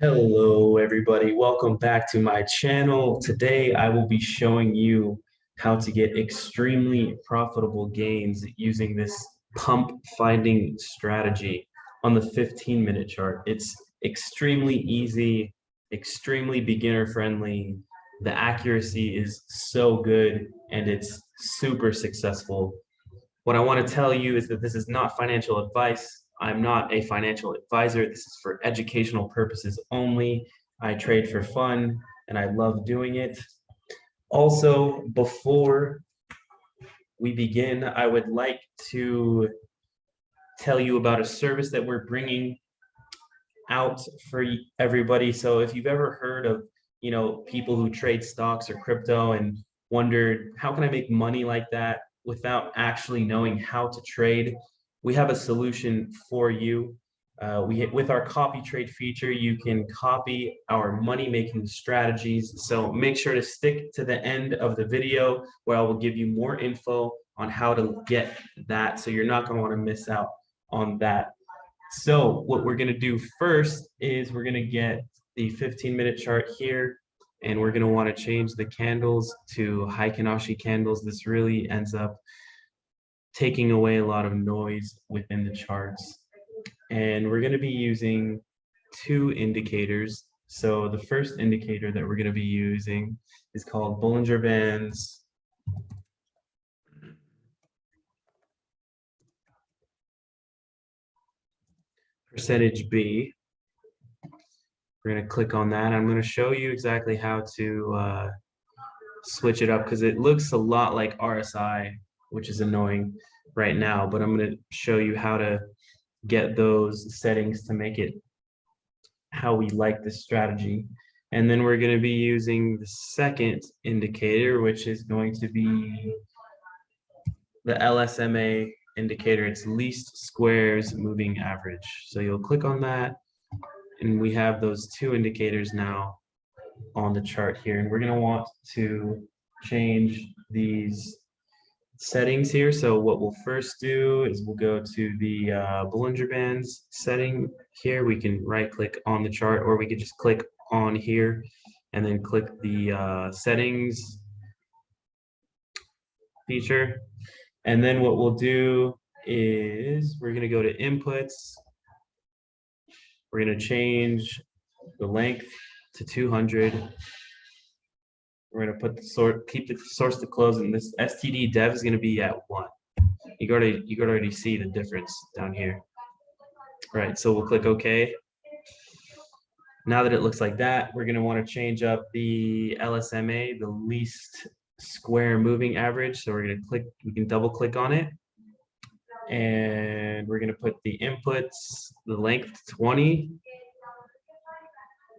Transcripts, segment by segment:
Hello, everybody. Welcome back to my channel. Today, I will be showing you how to get extremely profitable gains using this pump finding strategy on the 15-minute chart. It's extremely easy, extremely beginner friendly. The accuracy is so good and it's super successful. What I want to tell you is that this is not financial advice. I'm not a financial advisor. This is for educational purposes only. I trade for fun and I love doing it. Also, before we begin, I would like to tell you about a service that we're bringing out for everybody. So if you've ever heard of, people who trade stocks or crypto and wondered, how can I make money like that without actually knowing how to trade? We have a solution for you. With our copy trade feature, you can copy our money making strategies. So make sure to stick to the end of the video where I will give you more info on how to get that. So you're not going to want to miss out on that. So what we're going to do first is we're going to get the 15-minute chart here, and we're going to want to change the candles to Heikin-Ashi candles. This really ends up taking away a lot of noise within the charts. And we're going to be using two indicators. So the first indicator that we're going to be using is called Bollinger Bands percentage B. We're going to click on that. I'm going to show you exactly how to switch it up because it looks a lot like RSI, which is annoying right now, but I'm going to show you how to get those settings to make it how we like this strategy. And then we're going to be using the second indicator, which is going to be the LSMA indicator. It's least squares moving average. So you'll click on that, and we have those two indicators now on the chart here. And we're going to want to change these settings here. So what we'll first do is we'll go to the Bollinger Bands setting here. We can right click on the chart, or we could just click on here and then click the settings feature. And then what we'll do is we're going to go to inputs. We're going to change the length to 200. We're going to put the keep the source to close, and this STD dev is going to be at 1. You could already see the difference down here. Right, so we'll click OK. Now that it looks like that, we're going to want to change up the LSMA, the least square moving average. So we're going to click, we can double click on it. And we're going to put the inputs, the length 20.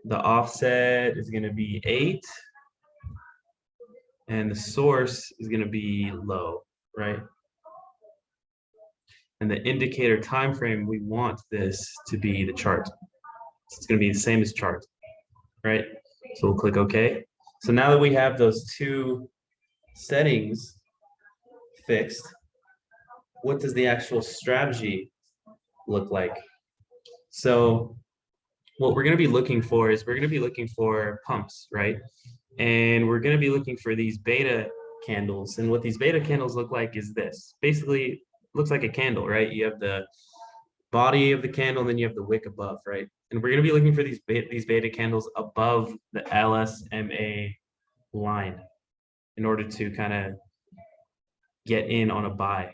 The offset is going to be 8. And the source is going to be low, right? And the indicator time frame, we want this to be the chart. It's going to be the same as chart, right? So we'll click OK. So now that we have those two settings fixed, what does the actual strategy look like? So what we're going to be looking for is we're going to be looking for pumps, right? And we're going to be looking for these beta candles. And what these beta candles look like is this. Basically, looks like a candle, right? You have the body of the candle, and then you have the wick above, right? And we're going to be looking for these beta candles above the LSMA line in order to kind of get in on a buy.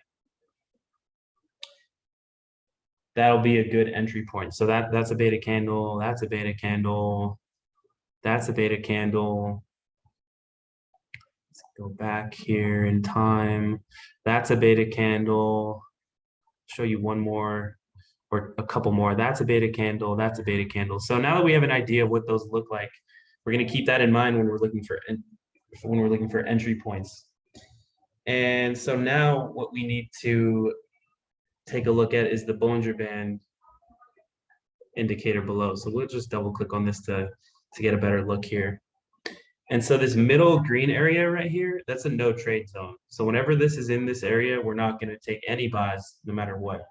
That'll be a good entry point. So that's a beta candle, that's a beta candle, that's a beta candle. Let's go back here in time. That's a beta candle. Show you one more or a couple more. That's a beta candle, that's a beta candle. So now that we have an idea of what those look like, we're going to keep that in mind when we're looking for entry points. And so now what we need to take a look at is the Bollinger Band indicator below. So we'll just double click on this to get a better look here. And so this middle green area right here, that's a no trade zone. So whenever this is in this area, we're not going to take any buys no matter what.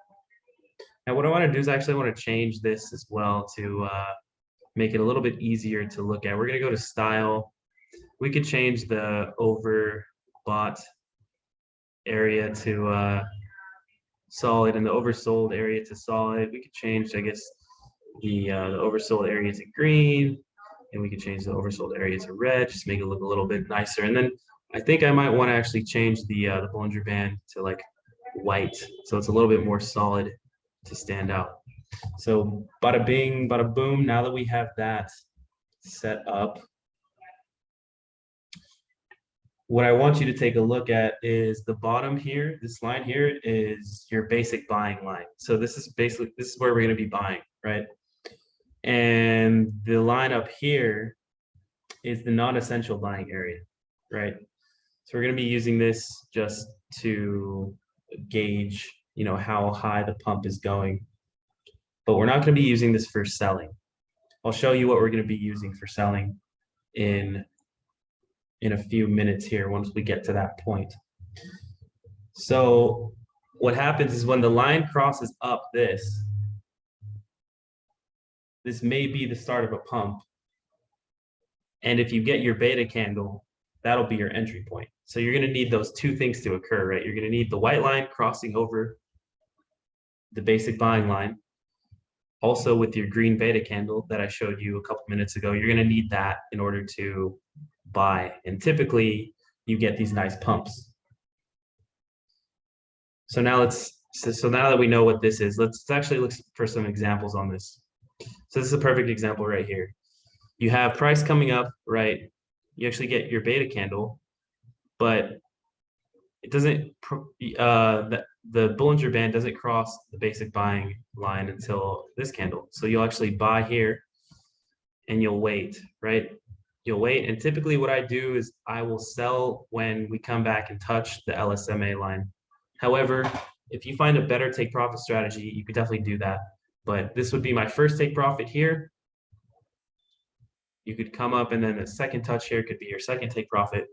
Now what I want to do is actually want to change this as well to make it a little bit easier to look at. We're going to go to style. We could change the overbought area to solid and the oversold area to solid. We could change, I guess, the oversold area to green, and we could change the oversold area to red, just make it look a little bit nicer. And then I think I might want to actually change the Bollinger Band to like white, so it's a little bit more solid to stand out. So bada bing, bada boom. Now that we have that set up, what I want you to take a look at is the bottom here. This line here is your basic buying line. So this is where we're going to be buying, right? And the line up here is the non-essential buying area, right? So we're going to be using this just to gauge, how high the pump is going. But we're not going to be using this for selling. I'll show you what we're going to be using for selling in a few minutes here once we get to that point. So what happens is when the line crosses up this may be the start of a pump. And if you get your beta candle, that'll be your entry point. So you're going to need those two things to occur, right? You're going to need the white line crossing over the basic buying line. Also with your green beta candle that I showed you a couple minutes ago, you're going to need that in order to buy. And typically you get these nice pumps. So now so now that we know what this is, let's actually look for some examples on this. So this is a perfect example right here. You have price coming up, right? You actually get your beta candle, but it doesn't, the Bollinger Band doesn't cross the basic buying line until this candle. So you'll actually buy here and you'll wait, right? You'll wait. And typically what I do is I will sell when we come back and touch the LSMA line. However, if you find a better take profit strategy, you could definitely do that. But this would be my first take profit here. You could come up and then the second touch here could be your second take profit.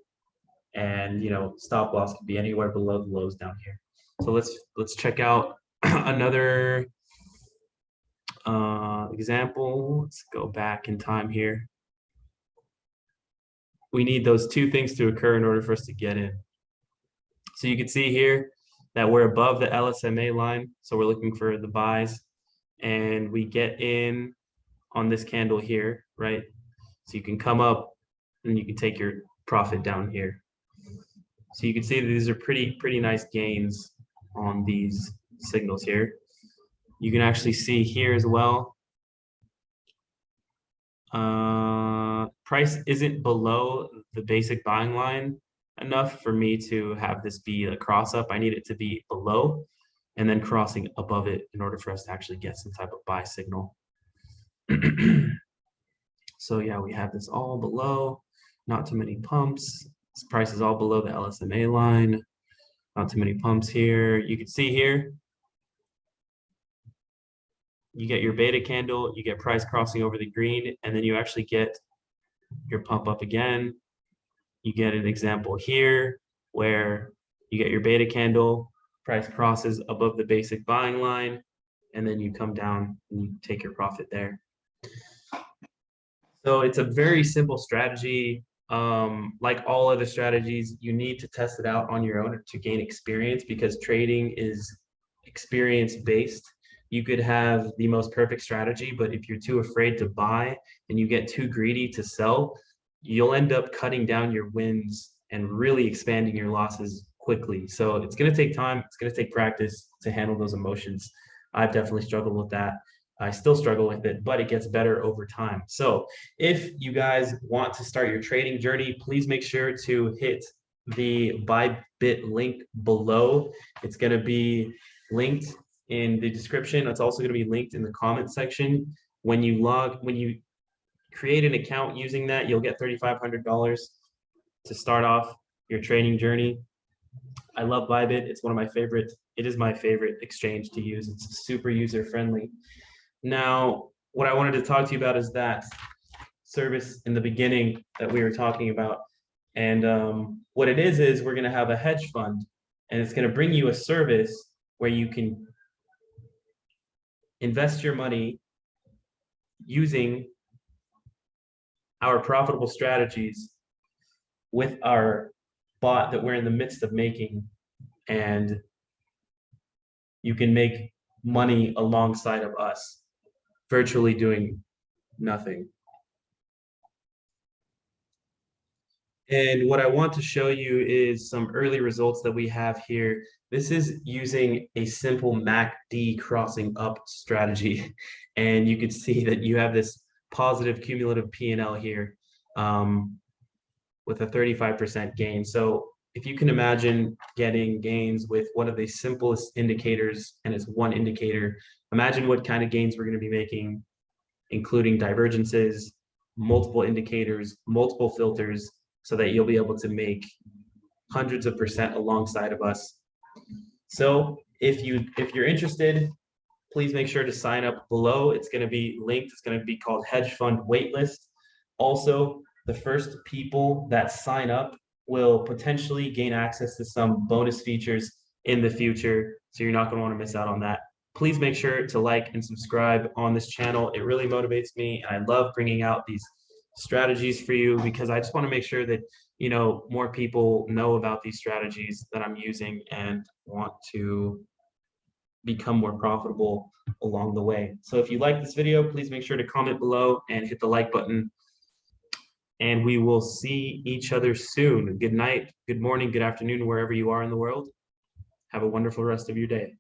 And stop loss could be anywhere below the lows down here. So let's check out another example. Let's go back in time here. We need those two things to occur in order for us to get in. So you can see here that we're above the LSMA line. So we're looking for the buys and we get in on this candle here, right? So you can come up and you can take your profit down here. So you can see that these are pretty nice gains on these signals here. You can actually see here as well. Price isn't below the basic buying line enough for me to have this be a cross up. I need it to be below and then crossing above it in order for us to actually get some type of buy signal. So yeah, we have this all below, not too many pumps. This price is all below the LSMA line, not too many pumps here. You can see here, you get your beta candle, you get price crossing over the green, and then you actually get your pump up again. You get an example here where you get your beta candle, price crosses above the basic buying line, and then you come down and you take your profit there. So it's a very simple strategy. Like all other strategies, you need to test it out on your own to gain experience because trading is experience-based. You could have the most perfect strategy, but if you're too afraid to buy and you get too greedy to sell, you'll end up cutting down your wins and really expanding your losses quickly. So it's going to take time. It's going to take practice to handle those emotions. I've definitely struggled with that. I still struggle with it, but it gets better over time. So if you guys want to start your trading journey, please make sure to hit the Bybit link below. It's going to be linked in the description. It's also going to be linked in the comment section. When you create an account using that, you'll get $3,500 to start off your trading journey. I love Bybit. It's one of my favorite. It is my favorite exchange to use. It's super user friendly. Now, what I wanted to talk to you about is that service in the beginning that we were talking about. And what it is we're going to have a hedge fund, and it's going to bring you a service where you can invest your money using our profitable strategies with our bot that we're in the midst of making, and you can make money alongside of us, virtually doing nothing. And what I want to show you is some early results that we have here. This is using a simple MACD crossing up strategy. And you can see that you have this positive cumulative P&L here with a 35% gain. So if you can imagine getting gains with one of the simplest indicators, and it's one indicator, imagine what kind of gains we're going to be making, including divergences, multiple indicators, multiple filters, so that you'll be able to make hundreds of percent alongside of us. So if you're interested, please make sure to sign up below. It's going to be linked. It's going to be called Hedge Fund Waitlist. Also, the first people that sign up will potentially gain access to some bonus features in the future. So you're not going to want to miss out on that. Please make sure to like and subscribe on this channel. It really motivates me. I love bringing out these strategies for you because I just want to make sure that more people know about these strategies that I'm using and want to become more profitable along the way. So if you like this video, please make sure to comment below and hit the like button. And we will see each other soon. Good night, good morning, good afternoon, wherever you are in the world. Have a wonderful rest of your day.